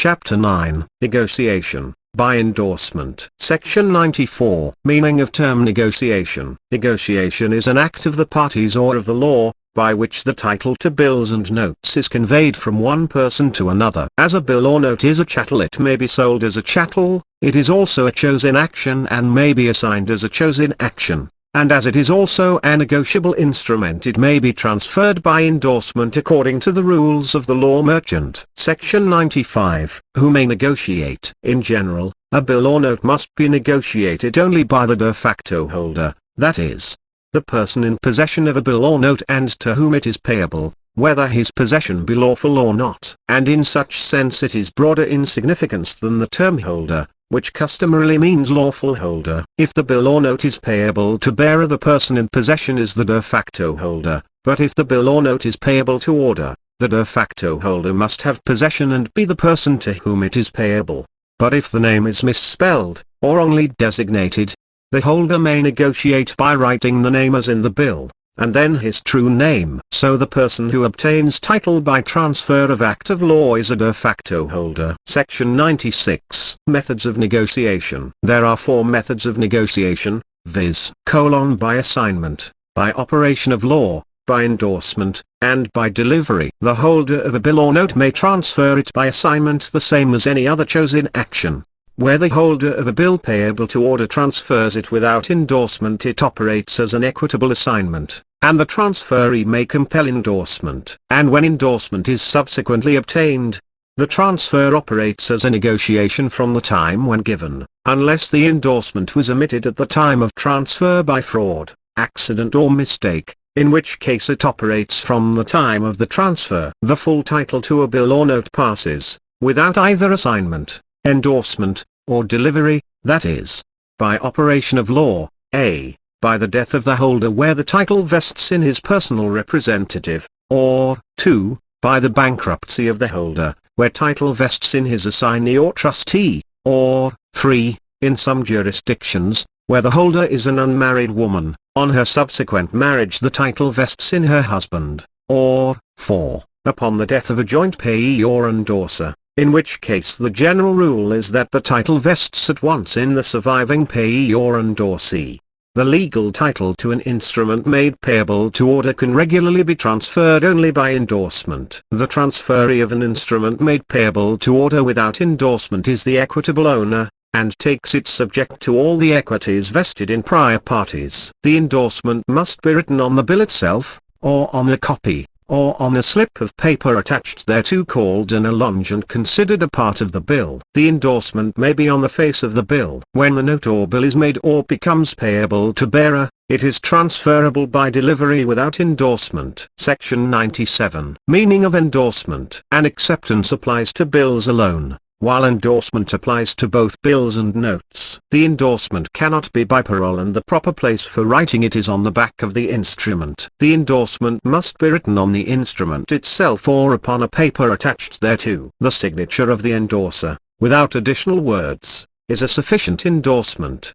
Chapter 9, Negotiation, by endorsement. Section 94. Meaning of term negotiation. Negotiation is an act of the parties or of the law, by which the title to bills and notes is conveyed from one person to another. As a bill or note is a chattel, it may be sold as a chattel, it is also a chose in action and may be assigned as a chose in action. And as it is also a negotiable instrument, it may be transferred by endorsement according to the rules of the law merchant. Section 95. Who may negotiate? In general, a bill or note must be negotiated only by the de facto holder, that is, the person in possession of a bill or note and to whom it is payable, whether his possession be lawful or not. And in such sense it is broader in significance than the term holder, which customarily means lawful holder. If the bill or note is payable to bearer, the person in possession is the de facto holder, but if the bill or note is payable to order, the de facto holder must have possession and be the person to whom it is payable. But if the name is misspelled, or only designated, the holder may negotiate by writing the name as in the bill, and then his true name. So the person who obtains title by transfer of act of law is a de facto holder. Section 96. Methods of negotiation. There are 4 methods of negotiation, viz. By assignment, by operation of law, by endorsement, and by delivery. The holder of a bill or note may transfer it by assignment, the same as any other chose in action. Where the holder of a bill payable to order transfers it without endorsement, it operates as an equitable assignment, and the transferee may compel endorsement. And when endorsement is subsequently obtained, the transfer operates as a negotiation from the time when given, unless the endorsement was omitted at the time of transfer by fraud, accident or mistake, in which case it operates from the time of the transfer. The full title to a bill or note passes, without either assignment, endorsement, or delivery, that is, by operation of law, a. by the death of the holder where the title vests in his personal representative, or 2. by the bankruptcy of the holder, where title vests in his assignee or trustee, or 3. in some jurisdictions, where the holder is an unmarried woman, on her subsequent marriage the title vests in her husband, or 4. upon the death of a joint payee or endorser, in which case the general rule is that the title vests at once in the surviving payee or endorsee. The legal title to an instrument made payable to order can regularly be transferred only by endorsement. The transferee of an instrument made payable to order without endorsement is the equitable owner, and takes it subject to all the equities vested in prior parties. The endorsement must be written on the bill itself, or on a copy, or on a slip of paper attached thereto called an allonge and considered a part of the bill. The endorsement may be on the face of the bill. When the note or bill is made or becomes payable to bearer, it is transferable by delivery without endorsement. Section 97. Meaning of endorsement. An acceptance applies to bills alone, while endorsement applies to both bills and notes. The endorsement cannot be by parole, and the proper place for writing it is on the back of the instrument. The endorsement must be written on the instrument itself or upon a paper attached thereto. The signature of the endorser, without additional words, is a sufficient endorsement.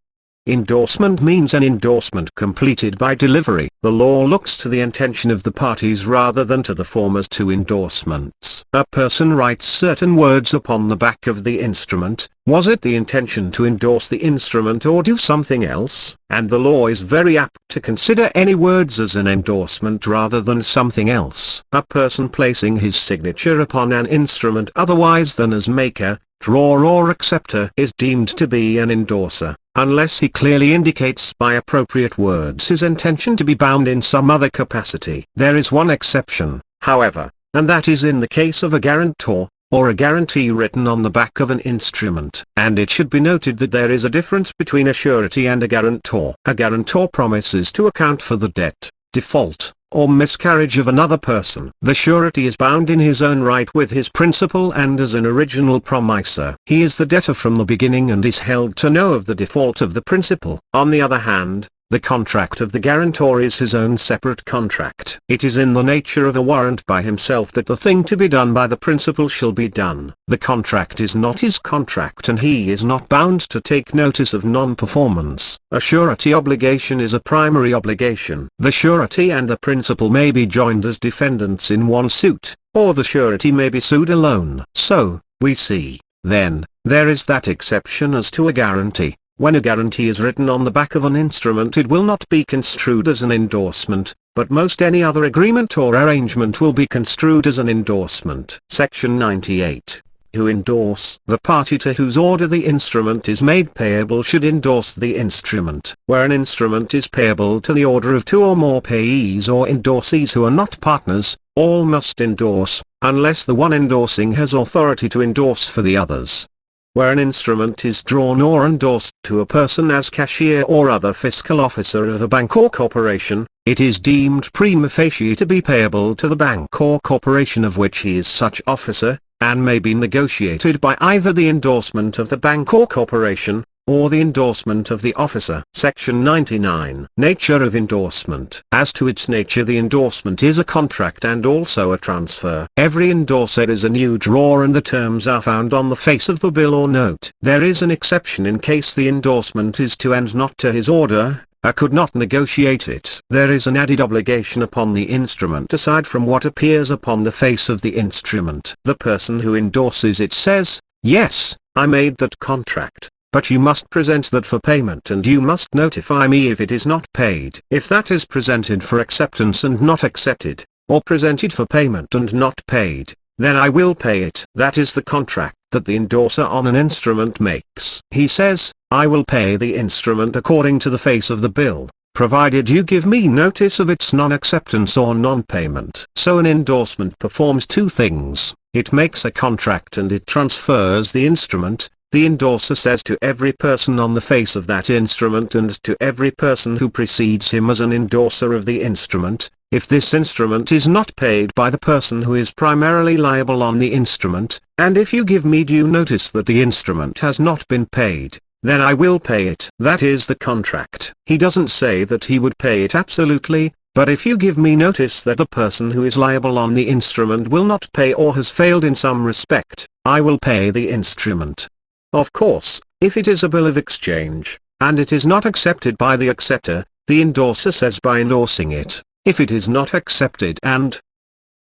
Endorsement means an endorsement completed by delivery. The law looks to the intention of the parties rather than to the form as to endorsements. A person writes certain words upon the back of the instrument. Was it the intention to endorse the instrument or do something else? And the law is very apt to consider any words as an endorsement rather than something else. A person placing his signature upon an instrument otherwise than as maker, drawer or acceptor is deemed to be an endorser, unless he clearly indicates by appropriate words his intention to be bound in some other capacity. There is one exception, however, and that is in the case of a guarantor, or a guarantee written on the back of an instrument. And it should be noted that there is a difference between a surety and a guarantor. A guarantor promises to account for the debt, default, or miscarriage of another person. The surety is bound in his own right with his principal and as an original promisor. He is the debtor from the beginning and is held to know of the default of the principal. On the other hand, the contract of the guarantor is his own separate contract. It is in the nature of a warrant by himself that the thing to be done by the principal shall be done. The contract is not his contract and he is not bound to take notice of non-performance. A surety obligation is a primary obligation. The surety and the principal may be joined as defendants in one suit, or the surety may be sued alone. So, We see, then, there is that exception as to a guarantee. When a guarantee is written on the back of an instrument, it will not be construed as an endorsement, but most any other agreement or arrangement will be construed as an endorsement. Section 98. Who endorse? The party to whose order the instrument is made payable should endorse the instrument. Where an instrument is payable to the order of two or more payees or endorsees who are not partners, all must endorse, unless the one endorsing has authority to endorse for the others. Where an instrument is drawn or endorsed to a person as cashier or other fiscal officer of a bank or corporation, it is deemed prima facie to be payable to the bank or corporation of which he is such officer, and may be negotiated by either the endorsement of the bank or corporation, or the endorsement of the officer. Section 99. Nature of endorsement. As to its nature, the endorsement is a contract and also a transfer. Every endorser is a new drawer and the terms are found on the face of the bill or note. There is an exception in case the endorsement is to and not to his order. I could not negotiate it. There is an added obligation upon the instrument aside from what appears upon the face of the instrument. The person who endorses it says, "Yes, I made that contract, but you must present that for payment and you must notify me if it is not paid." If that is presented for acceptance and not accepted, or presented for payment and not paid, then I will pay it. That is the contract that the endorser on an instrument makes. He says, "I will pay the instrument according to the face of the bill, provided you give me notice of its non-acceptance or non-payment." So an endorsement performs two things: it makes a contract and it transfers the instrument. The endorser says to every person on the face of that instrument and to every person who precedes him as an endorser of the instrument, if this instrument is not paid by the person who is primarily liable on the instrument, and if you give me due notice that the instrument has not been paid, then I will pay it. That is the contract. He doesn't say that he would pay it absolutely, but if you give me notice that the person who is liable on the instrument will not pay or has failed in some respect, I will pay the instrument. Of course, if it is a bill of exchange, and it is not accepted by the acceptor, the endorser says by endorsing it, "If it is not accepted and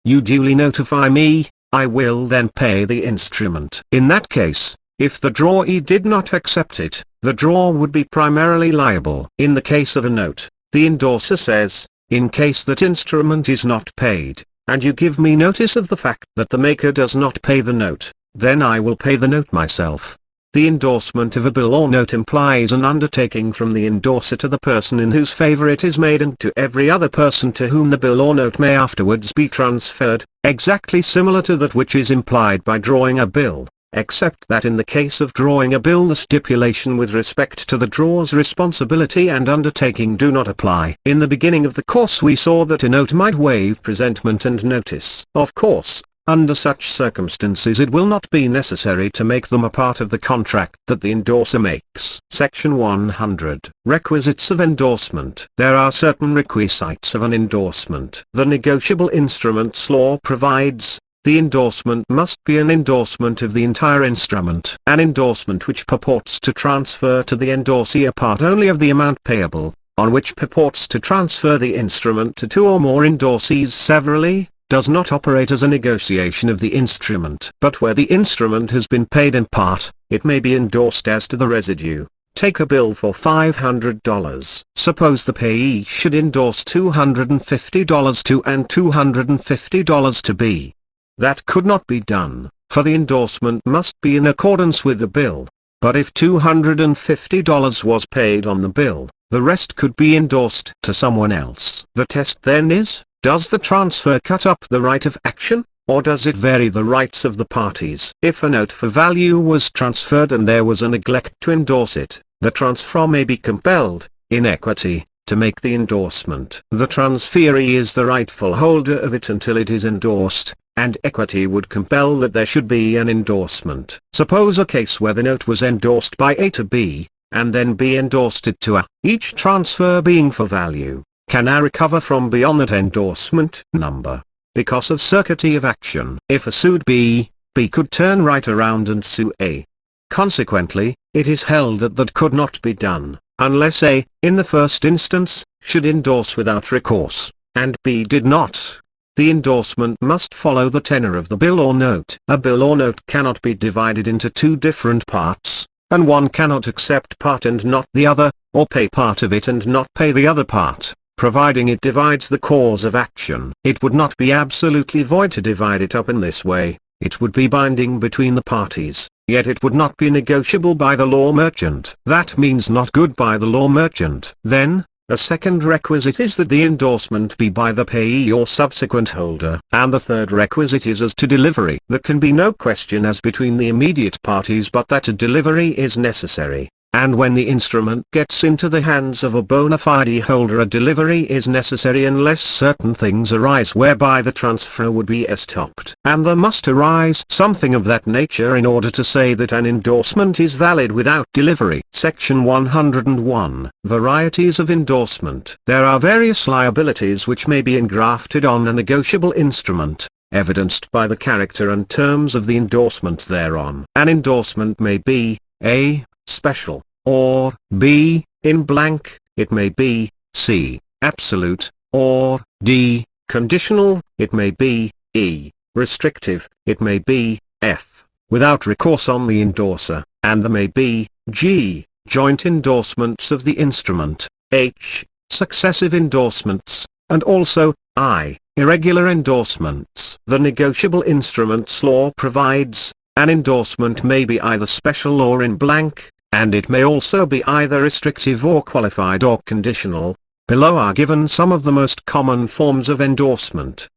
you duly notify me, I will then pay the instrument." In that case, if the drawee did not accept it, the drawer would be primarily liable. In the case of a note, the endorser says, "In case that instrument is not paid, and you give me notice of the fact that the maker does not pay the note, then I will pay the note myself." The endorsement of a bill or note implies an undertaking from the endorser to the person in whose favor it is made and to every other person to whom the bill or note may afterwards be transferred, exactly similar to that which is implied by drawing a bill, except that in the case of drawing a bill the stipulation with respect to the drawer's responsibility and undertaking do not apply. In the beginning of the course we saw that a note might waive presentment and notice. Of course, under such circumstances it will not be necessary to make them a part of the contract that the endorser makes. Section 100. Requisites of endorsement. There are certain requisites of an endorsement. The negotiable instruments law provides, the endorsement must be an endorsement of the entire instrument. An endorsement which purports to transfer to the endorsee a part only of the amount payable, on which purports to transfer the instrument to two or more endorsees severally, does not operate as a negotiation of the instrument. But where the instrument has been paid in part, it may be endorsed as to the residue. Take a bill for $500. Suppose the payee should endorse $250 to and $250 to B. That could not be done, for the endorsement must be in accordance with the bill. But if $250 was paid on the bill, the rest could be endorsed to someone else. The test then is, does the transfer cut up the right of action, or does it vary the rights of the parties? If a note for value was transferred and there was a neglect to endorse it, the transferor may be compelled, in equity, to make the endorsement. The transferee is the rightful holder of it until it is endorsed, and equity would compel that there should be an endorsement. Suppose a case where the note was endorsed by A to B, and then B endorsed it to A, each transfer being for value. Can A recover from B on that endorsement number, because of certainty of action? If A sued B, B could turn right around and sue A. Consequently, it is held that that could not be done, unless A, in the first instance, should endorse without recourse, and B did not. the endorsement must follow the tenor of the bill or note. A bill or note cannot be divided into two different parts, and one cannot accept part and not the other, or pay part of it and not pay the other part, providing it divides the cause of action. It would not be absolutely void to divide it up in this way. It would be binding between the parties, yet it would not be negotiable by the law merchant. That means not good by the law merchant. Then, a second requisite is that the endorsement be by the payee or subsequent holder. And the third requisite is as to delivery. There can be no question as between the immediate parties but that a delivery is necessary. And when the instrument gets into the hands of a bona fide holder, a delivery is necessary unless certain things arise whereby the transfer would be stopped. And there must arise something of that nature in order to say that an endorsement is valid without delivery. Section 101. Varieties of endorsement. There are various liabilities which may be engrafted on a negotiable instrument, evidenced by the character and terms of the endorsement thereon. An endorsement may be a. special, or b. in blank. It may be c. absolute, or d. conditional. It may be e. restrictive. It may be f. without recourse on the endorser, and there may be g. joint endorsements of the instrument, h. successive endorsements, and also I. irregular endorsements. The negotiable instruments law provides, an endorsement may be either special or in blank, and it may also be either restrictive or qualified or conditional. Below are given some of the most common forms of endorsement: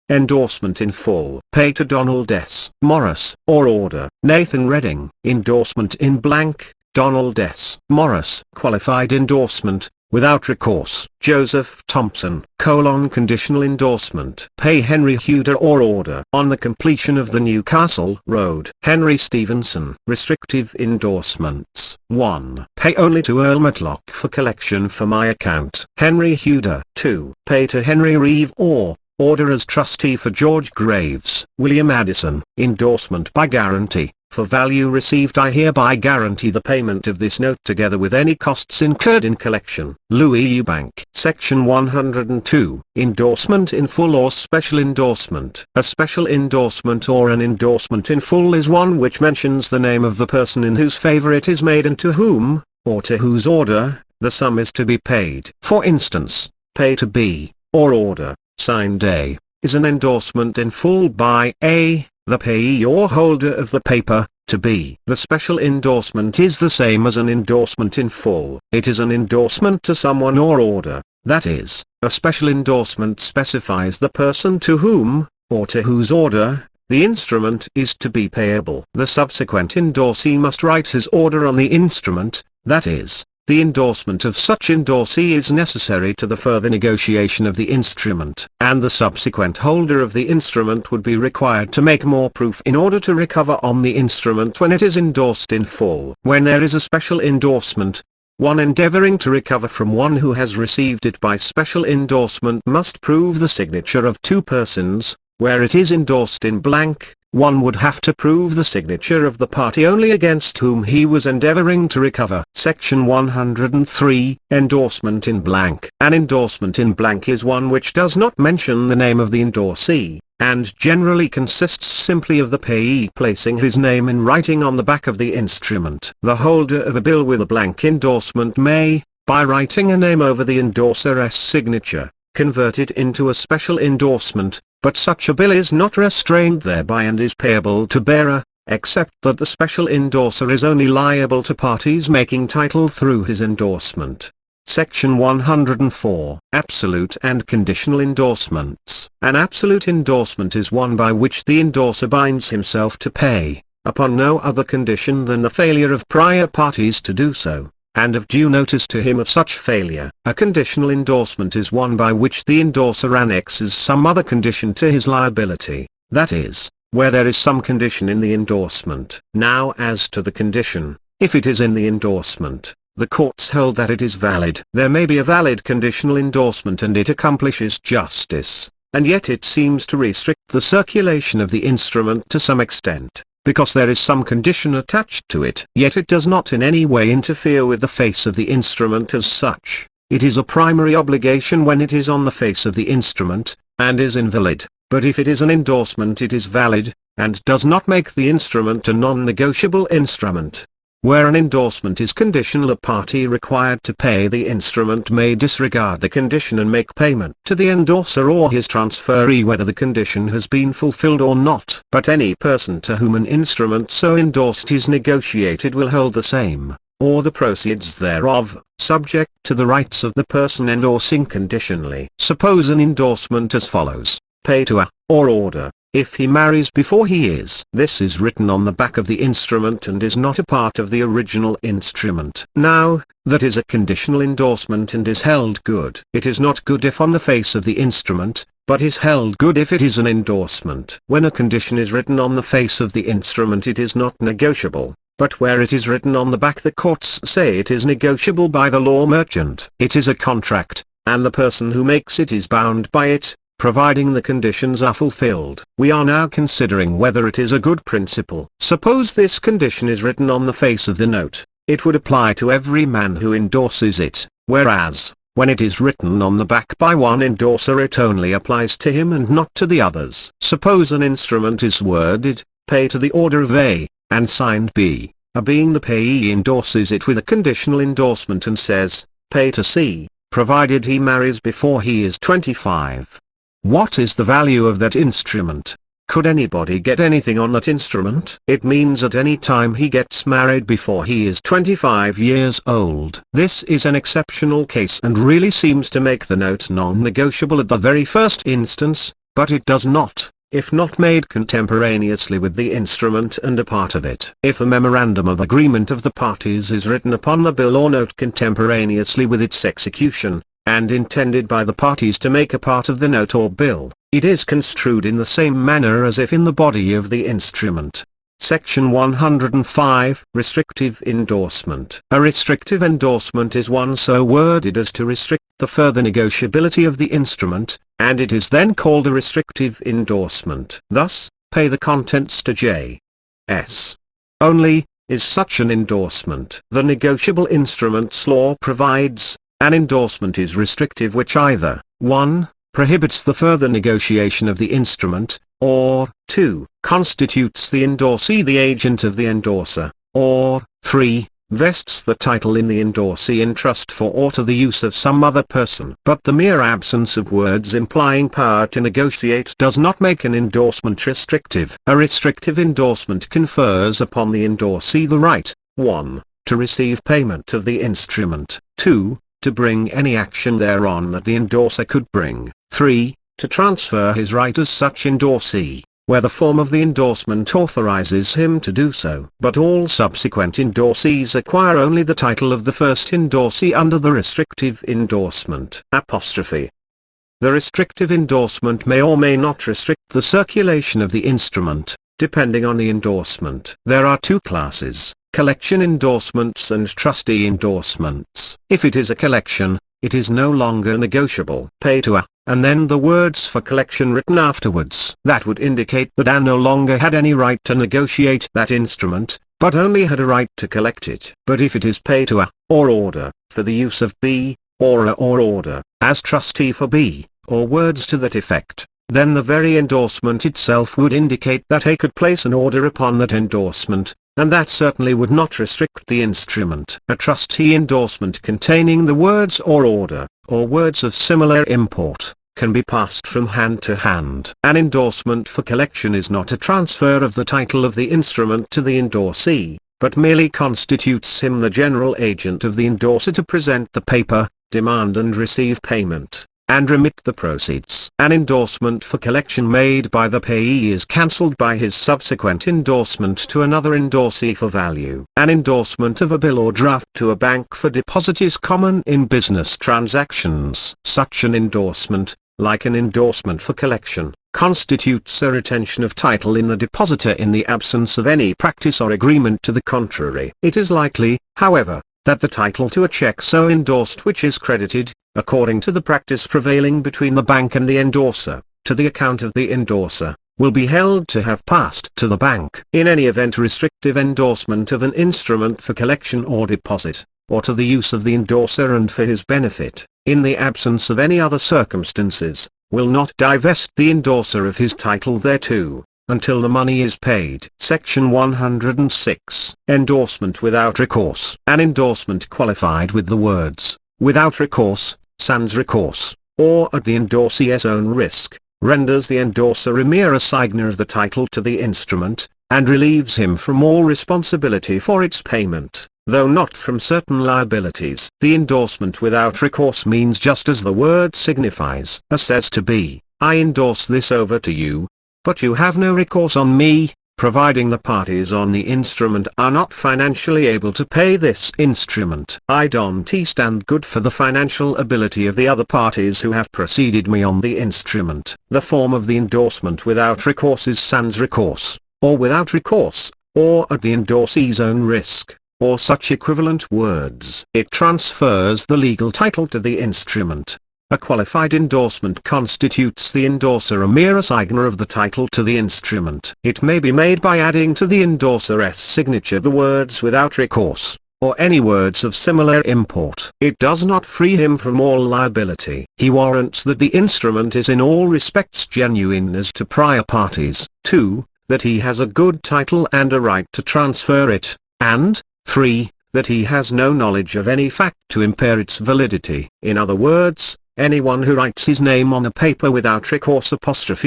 endorsement in full. Pay to Donald S. Morris, or order Nathan Redding. Endorsement in blank, Donald S. Morris. Qualified endorsement, without recourse, Joseph Thompson. Conditional endorsement. Pay Henry Huder, or order on the completion of the Newcastle Road, Henry Stevenson. Restrictive endorsements. 1. Pay only to Earl Matlock for collection for my account, Henry Huder. 2. Pay to Henry Reeve, or order as trustee for George Graves, William Addison. Endorsement by guarantee. For value received, I hereby guarantee the payment of this note together with any costs incurred in collection. Louis Eubank. Section 102. Endorsement in full or special endorsement. A special endorsement or an endorsement in full is one which mentions the name of the person in whose favor it is made and to whom, or to whose order, the sum is to be paid. For instance, pay to B, or order, signed A, is an endorsement in full by A, the payee or holder of the paper, to B. The special endorsement is the same as an endorsement in full. It is an endorsement to someone or order, that is, a special endorsement specifies the person to whom, or to whose order, the instrument is to be payable. The subsequent endorsee must write his order on the instrument, that is, the endorsement of such endorsee is necessary to the further negotiation of the instrument, and the subsequent holder of the instrument would be required to make more proof in order to recover on the instrument when it is endorsed in full. When there is a special endorsement, one endeavoring to recover from one who has received it by special endorsement must prove the signature of two persons. Where it is endorsed in blank, one would have to prove the signature of the party only against whom he was endeavoring to recover. Section 103. Endorsement in blank. An endorsement in blank is one which does not mention the name of the endorsee, and generally consists simply of the payee placing his name in writing on the back of the instrument. The holder of a bill with a blank endorsement may, by writing a name over the endorser's signature, convert it into a special endorsement, but such a bill is not restrained thereby and is payable to bearer, except that the special endorser is only liable to parties making title through his endorsement. Section 104. Absolute and conditional endorsements. An absolute endorsement is one by which the endorser binds himself to pay, upon no other condition than the failure of prior parties to do so, and of due notice to him of such failure. A conditional endorsement is one by which the endorser annexes some other condition to his liability, that is, where there is some condition in the endorsement. Now as to the condition, if it is in the endorsement, the courts hold that it is valid. There may be a valid conditional endorsement and it accomplishes justice, and yet it seems to restrict the circulation of the instrument to some extent, because there is some condition attached to it. Yet it does not in any way interfere with the face of the instrument as such. It is a primary obligation when it is on the face of the instrument, and is invalid, but if it is an endorsement it is valid, and does not make the instrument a non-negotiable instrument. Where an endorsement is conditional, a party required to pay the instrument may disregard the condition and make payment to the endorser or his transferee whether the condition has been fulfilled or not. But any person to whom an instrument so endorsed is negotiated will hold the same, or the proceeds thereof, subject to the rights of the person endorsing conditionally. Suppose an endorsement as follows: pay to a, or order, if he marries before he is. This is written on the back of the instrument and is not a part of the original instrument. Now, that is a conditional endorsement and is held good. It is not good if on the face of the instrument, but is held good if it is an endorsement. When a condition is written on the face of the instrument it is not negotiable, but where it is written on the back the courts say it is negotiable by the law merchant. It is a contract, and the person who makes it is bound by it, providing the conditions are fulfilled. We are now considering whether it is a good principle. Suppose this condition is written on the face of the note, it would apply to every man who endorses it, whereas, when it is written on the back by one endorser it only applies to him and not to the others. Suppose an instrument is worded, pay to the order of A, and signed B. A being the payee endorses it with a conditional endorsement and says, pay to C, provided he marries before he is 25. What is the value of that instrument? Could anybody get anything on that instrument? It means at any time he gets married before he is 25 years old. This is an exceptional case and really seems to make the note non-negotiable at the very first instance, but it does not, if not made contemporaneously with the instrument and a part of it. If a memorandum of agreement of the parties is written upon the bill or note contemporaneously with its execution, and intended by the parties to make a part of the note or bill, it is construed in the same manner as if in the body of the instrument. Section 105. Restrictive endorsement. A restrictive endorsement is one so worded as to restrict the further negotiability of the instrument, and it is then called a restrictive endorsement. Thus, pay the contents to J.S. only, is such an endorsement. The negotiable instruments law provides, an endorsement is restrictive which either, 1, prohibits the further negotiation of the instrument, or, 2, constitutes the endorsee the agent of the endorser, or, 3, vests the title in the endorsee in trust for or to the use of some other person. But the mere absence of words implying power to negotiate does not make an endorsement restrictive. A restrictive endorsement confers upon the endorsee the right, 1, to receive payment of the instrument, 2, to bring any action thereon that the endorser could bring, 3, to transfer his right as such endorsee, where the form of the endorsement authorizes him to do so. But all subsequent endorsees acquire only the title of the first endorsee under the restrictive endorsement. The restrictive endorsement may or may not restrict the circulation of the instrument, depending on the endorsement. There are two classes: collection endorsements and trustee endorsements. If it is a collection, it is no longer negotiable. Pay to A, and then the words for collection written afterwards. That would indicate that A no longer had any right to negotiate that instrument, but only had a right to collect it. But if it is pay to A, or order, for the use of B, or A or order, as trustee for B, or words to that effect, then the very endorsement itself would indicate that A could place an order upon that endorsement, and that certainly would not restrict the instrument. A trustee endorsement containing the words or order, or words of similar import, can be passed from hand to hand. An endorsement for collection is not a transfer of the title of the instrument to the endorsee, but merely constitutes him the general agent of the endorser to present the paper, demand and receive payment, and remit the proceeds. An endorsement for collection made by the payee is cancelled by his subsequent endorsement to another endorsee for value. An endorsement of a bill or draft to a bank for deposit is common in business transactions. Such an endorsement, like an endorsement for collection, constitutes a retention of title in the depositor in the absence of any practice or agreement to the contrary. It is likely, however, that the title to a check so endorsed which is credited, according to the practice prevailing between the bank and the endorser, to the account of the endorser, will be held to have passed to the bank. In any event, restrictive endorsement of an instrument for collection or deposit, or to the use of the endorser and for his benefit, in the absence of any other circumstances, will not divest the endorser of his title thereto, until the money is paid. Section 106. Endorsement without recourse. An endorsement qualified with the words, without recourse, sans recourse, or at the endorsee's own risk, renders the endorser a mere assigner of the title to the instrument, and relieves him from all responsibility for its payment, though not from certain liabilities. The endorsement without recourse means just as the word signifies. A says to B, I endorse this over to you, but you have no recourse on me, providing the parties on the instrument are not financially able to pay this instrument. I don't stand good for the financial ability of the other parties who have preceded me on the instrument. The form of the endorsement without recourse is sans recourse, or without recourse, or at the endorsee's own risk, or such equivalent words. It transfers the legal title to the instrument. A qualified endorsement constitutes the endorser a mere assigner of the title to the instrument. It may be made by adding to the endorser's signature the words without recourse, or any words of similar import. It does not free him from all liability. He warrants that the instrument is in all respects genuine as to prior parties, 2, that he has a good title and a right to transfer it, and 3, that he has no knowledge of any fact to impair its validity. In other words, anyone who writes his name on a paper without recourse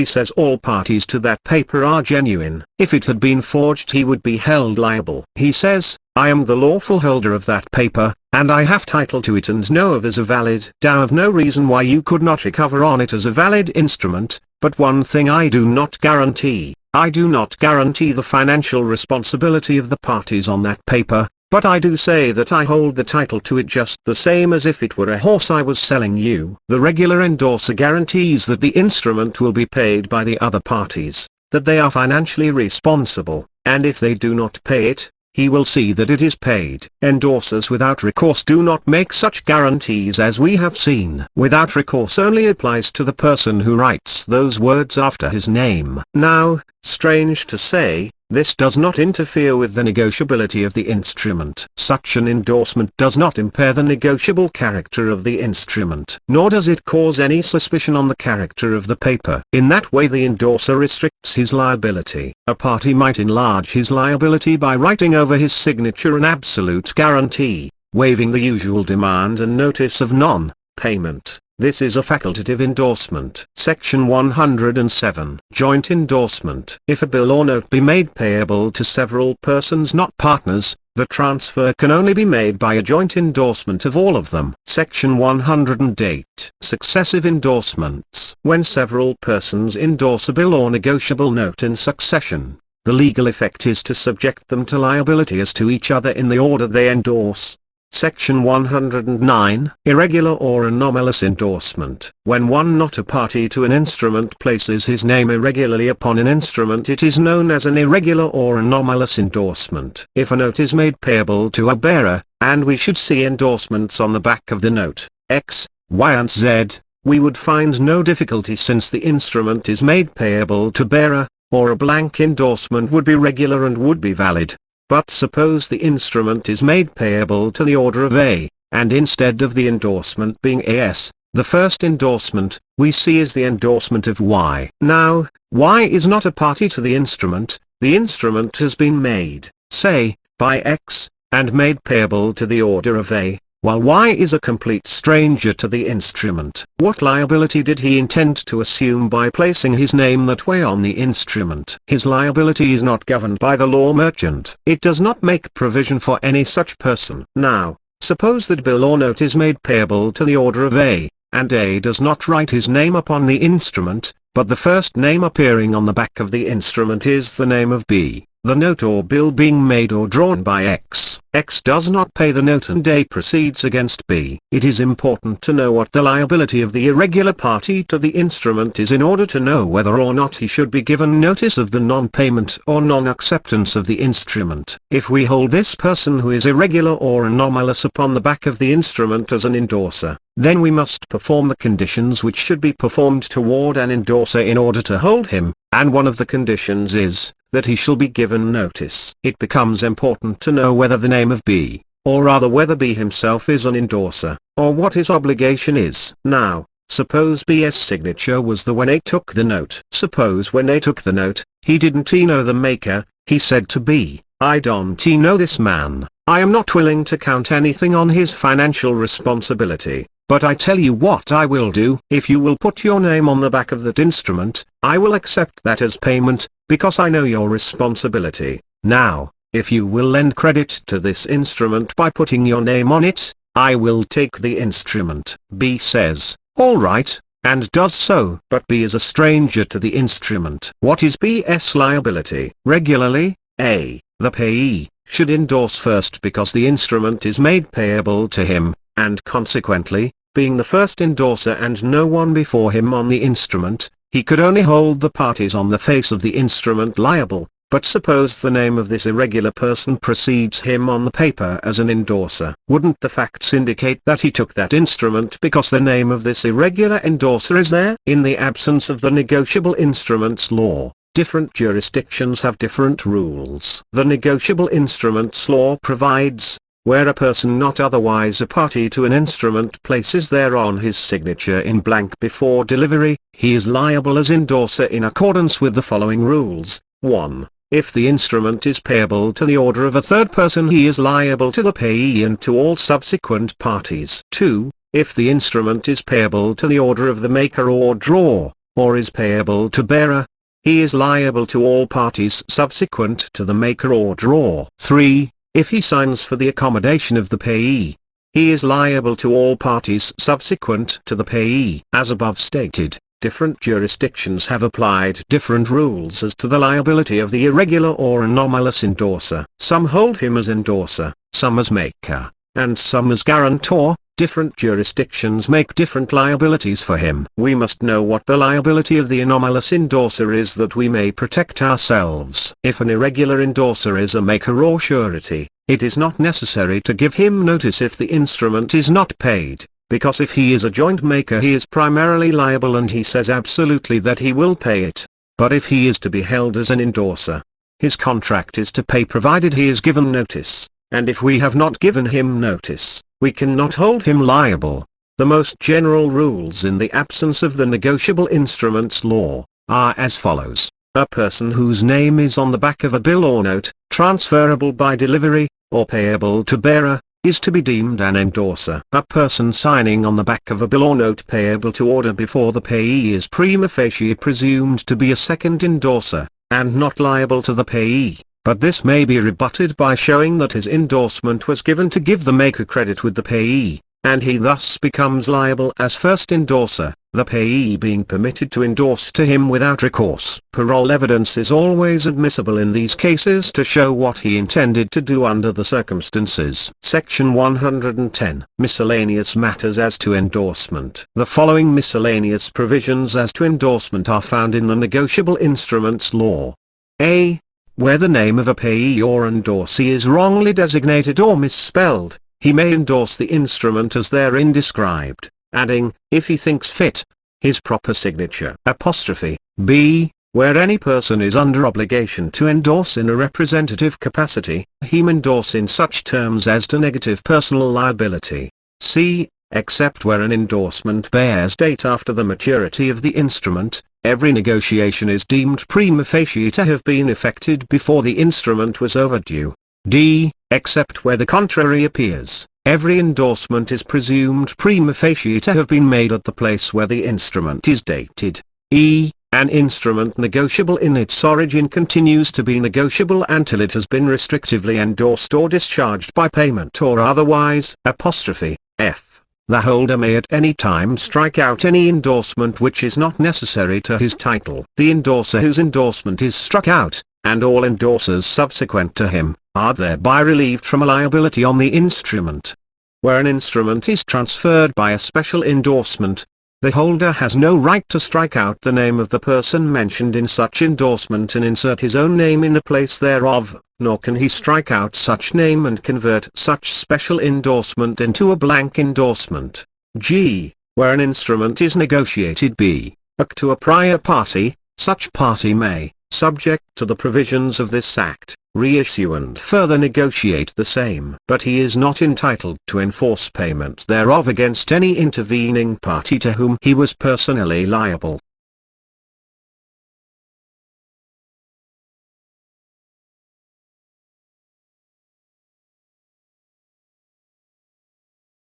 says all parties to that paper are genuine. If it had been forged he would be held liable. He says, I am the lawful holder of that paper, and I have title to it and know of as a valid. Now of no reason why you could not recover on it as a valid instrument, but one thing I do not guarantee. I do not guarantee the financial responsibility of the parties on that paper, but I do say that I hold the title to it just the same as if it were a horse I was selling you. The regular endorser guarantees that the instrument will be paid by the other parties, that they are financially responsible, and if they do not pay it, he will see that it is paid. Endorsers without recourse do not make such guarantees as we have seen. Without recourse only applies to the person who writes those words after his name. Now, strange to say, this does not interfere with the negotiability of the instrument. Such an endorsement does not impair the negotiable character of the instrument, nor does it cause any suspicion on the character of the paper. In that way the endorser restricts his liability. A party might enlarge his liability by writing over his signature an absolute guarantee, waiving the usual demand and notice of non-payment. This is a facultative endorsement. Section 107. Joint endorsement. If a bill or note be made payable to several persons not partners, the transfer can only be made by a joint endorsement of all of them. Section 108. Successive endorsements. When several persons endorse a bill or negotiable note in succession, the legal effect is to subject them to liability as to each other in the order they endorse. Section 109. Irregular or anomalous endorsement. When one not a party to an instrument places his name irregularly upon an instrument, it is known as an irregular or anomalous endorsement. If a note is made payable to a bearer, and we should see endorsements on the back of the note, X, Y and Z, we would find no difficulty since the instrument is made payable to bearer, or a blank endorsement would be regular and would be valid. But suppose the instrument is made payable to the order of A, and instead of the endorsement being AS, the first endorsement, we see is the endorsement of Y. Now, Y is not a party to the instrument has been made, say, by X, and made payable to the order of A, while Y is a complete stranger to the instrument. What liability did he intend to assume by placing his name that way on the instrument? His liability is not governed by the law merchant. It does not make provision for any such person. Now, suppose that bill or note is made payable to the order of A, and A does not write his name upon the instrument, but the first name appearing on the back of the instrument is the name of B. The note or bill being made or drawn by X. X does not pay the note and A proceeds against B. It is important to know what the liability of the irregular party to the instrument is in order to know whether or not he should be given notice of the non-payment or non-acceptance of the instrument. If we hold this person who is irregular or anomalous upon the back of the instrument as an endorser, then we must perform the conditions which should be performed toward an endorser in order to hold him, and one of the conditions is that he shall be given notice. It becomes important to know whether the name of B, or rather whether B himself is an endorser, or what his obligation is. Now, Suppose B's signature was the when A took the note. Suppose when A took the note, he didn't know the maker. He said to B, "I don't know this man. I am not willing to count anything on his financial responsibility, but I tell you what I will do. If you will put your name on the back of that instrument, I will accept that as payment, because I know your responsibility. Now, if you will lend credit to this instrument by putting your name on it, I will take the instrument." B says, "All right," and does so. But B is a stranger to the instrument. What is B's liability? Regularly, A, the payee, should endorse first because the instrument is made payable to him, and consequently, being the first endorser and no one before him on the instrument, he could only hold the parties on the face of the instrument liable. But suppose the name of this irregular person precedes him on the paper as an endorser. Wouldn't the facts indicate that he took that instrument because the name of this irregular endorser is there? In the absence of the negotiable instruments law, different jurisdictions have different rules. The negotiable instruments law provides, where a person not otherwise a party to an instrument places thereon his signature in blank before delivery, he is liable as endorser in accordance with the following rules. 1. If the instrument is payable to the order of a third person, he is liable to the payee and to all subsequent parties. 2. If the instrument is payable to the order of the maker or drawer, or is payable to bearer, he is liable to all parties subsequent to the maker or drawer. 3. If he signs for the accommodation of the payee, he is liable to all parties subsequent to the payee. As above stated, different jurisdictions have applied different rules as to the liability of the irregular or anomalous endorser. Some hold him as endorser, some as maker, and some as guarantor. Different jurisdictions make different liabilities for him. We must know what the liability of the anomalous endorser is that we may protect ourselves. If an irregular endorser is a maker or surety, it is not necessary to give him notice if the instrument is not paid, because if he is a joint maker he is primarily liable and he says absolutely that he will pay it. But if he is to be held as an endorser, his contract is to pay provided he is given notice, and if we have not given him notice, we cannot hold him liable. The most general rules in the absence of the negotiable instruments law are as follows. A person whose name is on the back of a bill or note, transferable by delivery, or payable to bearer, is to be deemed an endorser. A person signing on the back of a bill or note payable to order before the payee is prima facie presumed to be a second endorser, and not liable to the payee. But this may be rebutted by showing that his endorsement was given to give the maker credit with the payee, and he thus becomes liable as first endorser, the payee being permitted to endorse to him without recourse. Parole evidence is always admissible in these cases to show what he intended to do under the circumstances. Section 110. Miscellaneous matters as to endorsement. The following miscellaneous provisions as to endorsement are found in the negotiable instruments law. A. Where the name of a payee or endorsee is wrongly designated or misspelled, he may endorse the instrument as therein described, adding, if he thinks fit, his proper signature. Apostrophe. B. Where any person is under obligation to endorse in a representative capacity, he may endorse in such terms as to negative personal liability. C. Except where an endorsement bears date after the maturity of the instrument, every negotiation is deemed prima facie to have been effected before the instrument was overdue. D. Except where the contrary appears, every endorsement is presumed prima facie to have been made at the place where the instrument is dated. E. An instrument negotiable in its origin continues to be negotiable until it has been restrictively endorsed or discharged by payment or otherwise. Apostrophe. F. The holder may at any time strike out any endorsement which is not necessary to his title. The endorser whose endorsement is struck out, and all endorsers subsequent to him, are thereby relieved from a liability on the instrument. Where an instrument is transferred by a special endorsement, the holder has no right to strike out the name of the person mentioned in such endorsement and insert his own name in the place thereof, nor can he strike out such name and convert such special endorsement into a blank endorsement. G. Where an instrument is negotiated to a prior party, such party may, subject to the provisions of this Act, reissue and further negotiate the same. But he is not entitled to enforce payment thereof against any intervening party to whom he was personally liable.